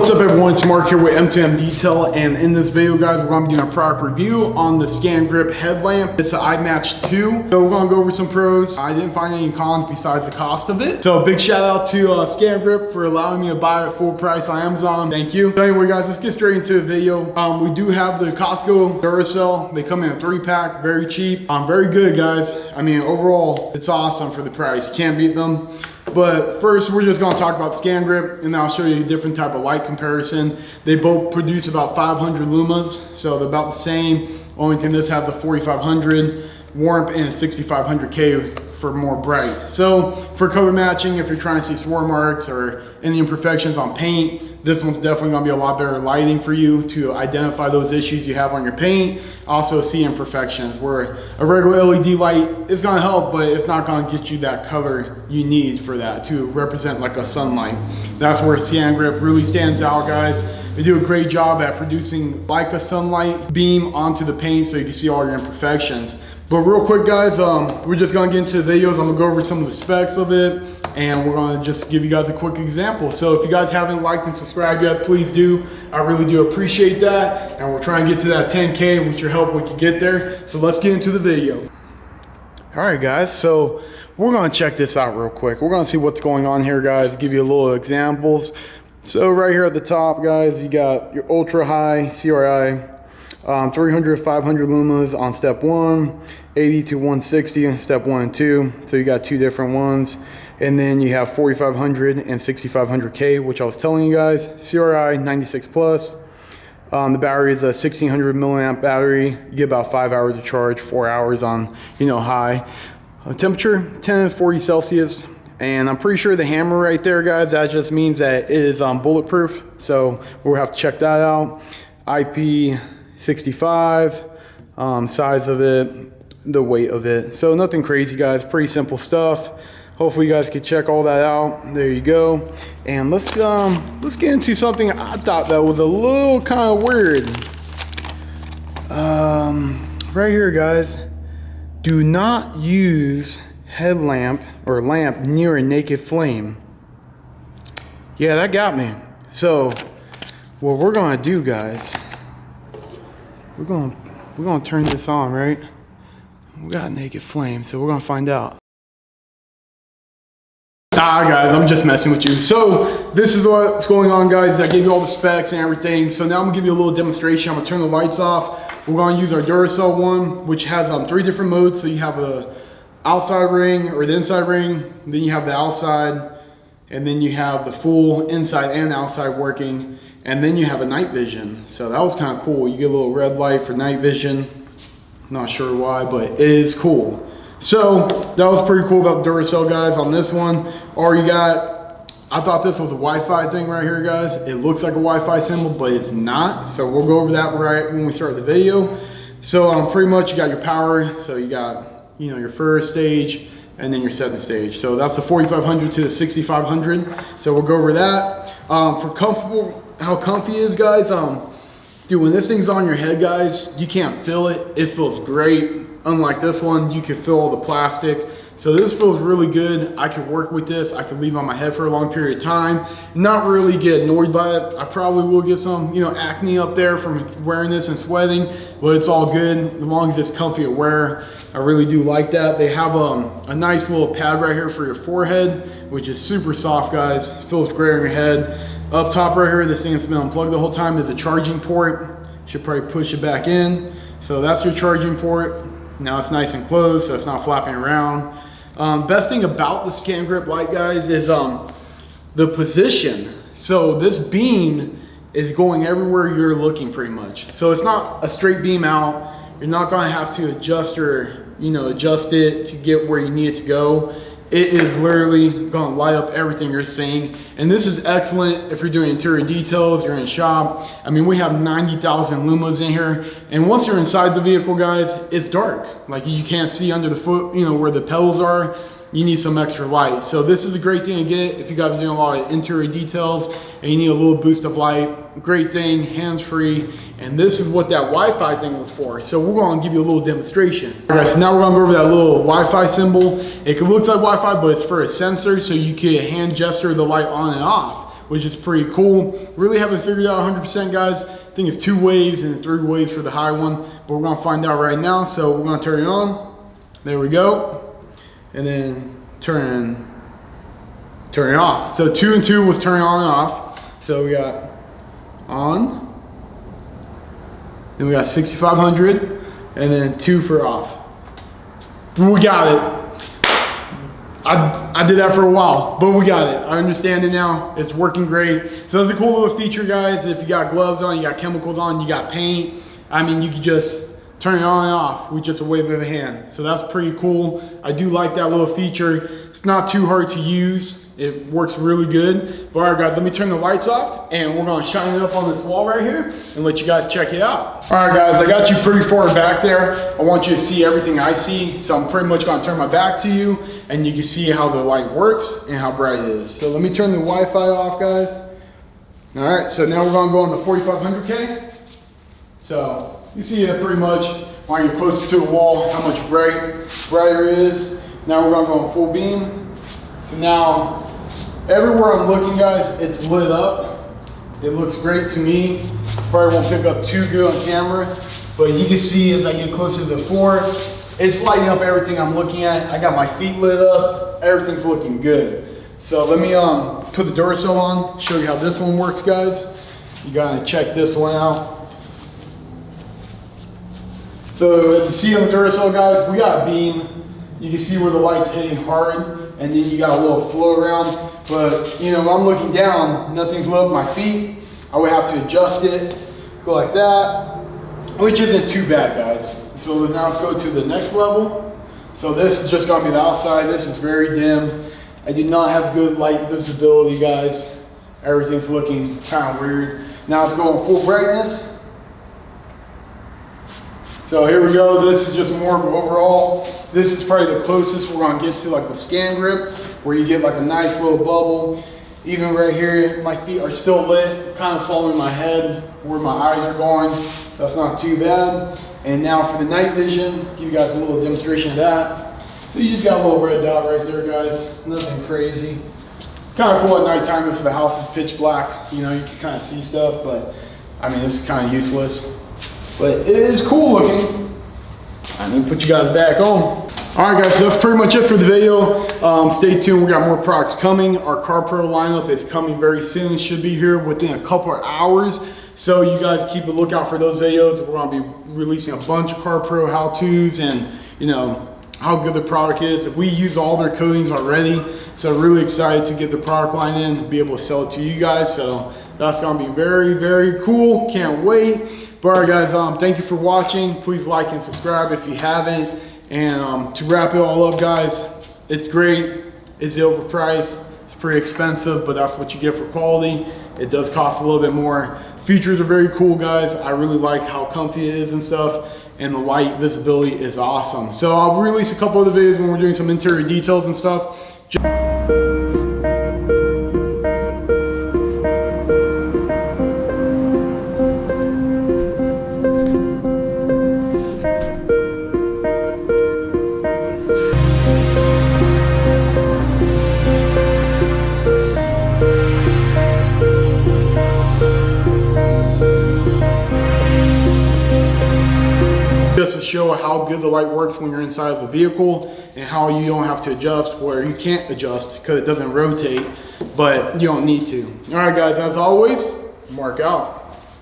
What's up everyone, it's Mark here with M2M Detail, and in this video guys, we're going to be doing a product review on the Scangrip headlamp. It's an iMatch 2, so we're going to go over some pros. I didn't find any cons besides the cost of it. So big shout out to Scangrip for allowing me to buy it at full price on Amazon. Thank you. So anyway guys, let's get straight into the video. We do have the Costco Duracell. They come in a 3-pack, very cheap. Very good guys. I mean overall, it's awesome for the price. You can't beat them. But first, we're just going to talk about Scangrip, and then I'll show you a different type of light comparison. They both produce about 500 lumas, so they're about the same. Only thing, this has a 4500 warmth and a 6500K for more bright. So for color matching, if you're trying to see swirl marks or any imperfections on paint, this one's definitely going to be a lot better lighting for you to identify those issues you have on your paint. Also see imperfections, where a regular LED light is going to help, but it's not going to get you that color you need for that to represent like a sunlight. That's where Scangrip really stands out guys. They do a great job at producing like a sunlight beam onto the paint so you can see all your imperfections. But real quick guys, we're just gonna get into the videos. I'm gonna go over some of the specs of it, and we're gonna just give you guys a quick example. So if you guys haven't liked and subscribed yet, please do. I really do appreciate that. And we're trying to get to that 10K. With your help, we can get there. So let's get into the video. All right guys, so we're gonna check this out real quick. We're gonna see what's going on here guys, give you a little examples. So right here at the top guys, you got your ultra high CRI. 300, 500 lumas on step 1, 80 to 160 in step 1 and 2. So you got two different ones. And then you have 4500 and 6500K, which I was telling you guys. CRI 96 plus. The battery is a 1600 milliamp battery. You get about 5 hours of charge, 4 hours on, high. Temperature 10 to 40 Celsius. And I'm pretty sure the hammer right there, guys, that just means that it is bulletproof. So we'll have to check that out. IP65, size of it, the weight of it. So nothing crazy guys, pretty simple stuff. Hopefully you guys can check all that out. There you go. And let's get into something I thought that was a little kind of weird. Right here guys, do not use headlamp or lamp near a naked flame. Yeah, that got me. So what we're gonna do guys, we're gonna turn this on, right? We got a naked flame, so we're gonna find out. Guys, I'm just messing with you. So this is what's going on guys. I gave you all the specs and everything. So now I'm gonna give you a little demonstration. I'm gonna turn the lights off. We're gonna use our Duracell one, which has 3 different modes. So you have the outside ring or the inside ring, then you have the outside, and then you have the full inside and outside working. And then you have a night vision. So that was kind of cool. You get a little red light for night vision. Not sure why, but it is cool. So that was pretty cool about the Duracell guys on this one. Or you got, I thought this was a Wi-Fi thing right here guys. It looks like a Wi-Fi symbol, but it's not. So we'll go over that right when we start the video. So pretty much you got your power. So you got, your first stage and then your second stage. So that's the 4500 to the 6500. So we'll go over that. For comfortable, how comfy it is guys, dude, when this thing's on your head guys, you can't feel it. It feels great. Unlike this one, you can feel all the plastic. So this feels really good. I could work with this. I could leave on my head for a long period of time, not really get annoyed by it. I probably will get some acne up there from wearing this and sweating, but it's all good as long as it's comfy to wear. I really do like that. They have a nice little pad right here for your forehead, which is super soft guys. Feels great on your head. Up top right here, this thing has been unplugged the whole time, is a charging port. Should probably push it back in. So that's your charging port. Now it's nice and closed, so it's not flapping around. Best thing about the Scangrip light guys is the position. So this beam is going everywhere you're looking pretty much. So it's not a straight beam out. You're not gonna have to adjust adjust it to get where you need it to go. It is literally gonna light up everything you're seeing. And this is excellent if you're doing interior details, you're in a shop. I mean, we have 90,000 lumas in here. And once you're inside the vehicle, guys, it's dark. Like you can't see under the foot, where the pedals are. You need some extra light. So this is a great thing to get if you guys are doing a lot of interior details and you need a little boost of light. Great thing, hands-free. And this is what that Wi-Fi thing was for. So we're gonna give you a little demonstration. All right, so now we're gonna go over that little Wi-Fi symbol. It can look like Wi-Fi, but it's for a sensor, so you can hand gesture the light on and off. which is pretty cool. Really haven't figured out 100% guys. I think it's 2 waves and 3 waves for the high one, but we're gonna find out right now. So we're gonna turn it on. There we go. And then turn it off. So 2 and 2 was turn on and off. So we got on, then we got 6500, and then 2 for off. We got it. I did that for a while, but we got it. I understand it now. It's working great. So that's a cool little feature, guys. If you got gloves on, you got chemicals on, you got paint, I mean, you could just turn it on and off with just a wave of a hand. So that's pretty cool. I do like that little feature. It's not too hard to use. It works really good. But all right, guys, let me turn the lights off and we're gonna shine it up on this wall right here and let you guys check it out. All right, guys, I got you pretty far back there. I want you to see everything I see. So I'm pretty much gonna turn my back to you and you can see how the light works and how bright it is. So let me turn the Wi-Fi off, guys. All right, so now we're gonna go on the 4500K. So you see it pretty much when I get closer to the wall, how much brighter it is. Now we're gonna go on full beam. So now, everywhere I'm looking, guys, it's lit up. It looks great to me. Probably won't pick up too good on camera, but you can see as I get closer to the 4, it's lighting up everything I'm looking at. I got my feet lit up. Everything's looking good. So let me put the Duracell on, show you how this one works, guys. You gotta check this one out. So as you see on the Duracell, guys, we got a beam. You can see where the light's hitting hard, and then you got a little flow around. But you know, when I'm looking down, nothing's lit up my feet. I would have to adjust it, go like that, which isn't too bad, guys. So now let's go to the next level. So this is just gonna be the outside. This is very dim. I do not have good light visibility, guys. Everything's looking kind of weird. Now let's go on full brightness. So here we go. This is just more of an overall. This is probably the closest we're gonna get to like the Scangrip, where you get like a nice little bubble. Even right here, my feet are still lit, kind of following my head where my eyes are going. That's not too bad. And now for the night vision, give you guys a little demonstration of that. So you just got a little red dot right there, guys. Nothing crazy. Kind of cool at nighttime if the house is pitch black. You know, you can kind of see stuff, but I mean, this is kind of useless. But it is cool looking. I'm gonna put you guys back on. All right, guys, so that's pretty much it for the video. Stay tuned, we got more products coming. Our Car Pro lineup is coming very soon. It should be here within a couple of hours. So you guys keep a lookout for those videos. We're gonna be releasing a bunch of Car Pro how-tos and you know, how good the product is. We use all their coatings already. So really excited to get the product line in, to be able to sell it to you guys. So that's gonna be very, very cool. Can't wait. But all right, guys, thank you for watching. Please like and subscribe if you haven't. And to wrap it all up, guys, it's great. It's overpriced. It's pretty expensive, but that's what you get for quality. It does cost a little bit more. Features are very cool, guys. I really like how comfy it is and stuff. And the light visibility is awesome. So I'll release a couple other videos when we're doing some interior details and stuff. Just to show how good the light works when you're inside of a vehicle and how you don't have to adjust, where you can't adjust because it doesn't rotate, but you don't need to. All right, guys, as always, mark out.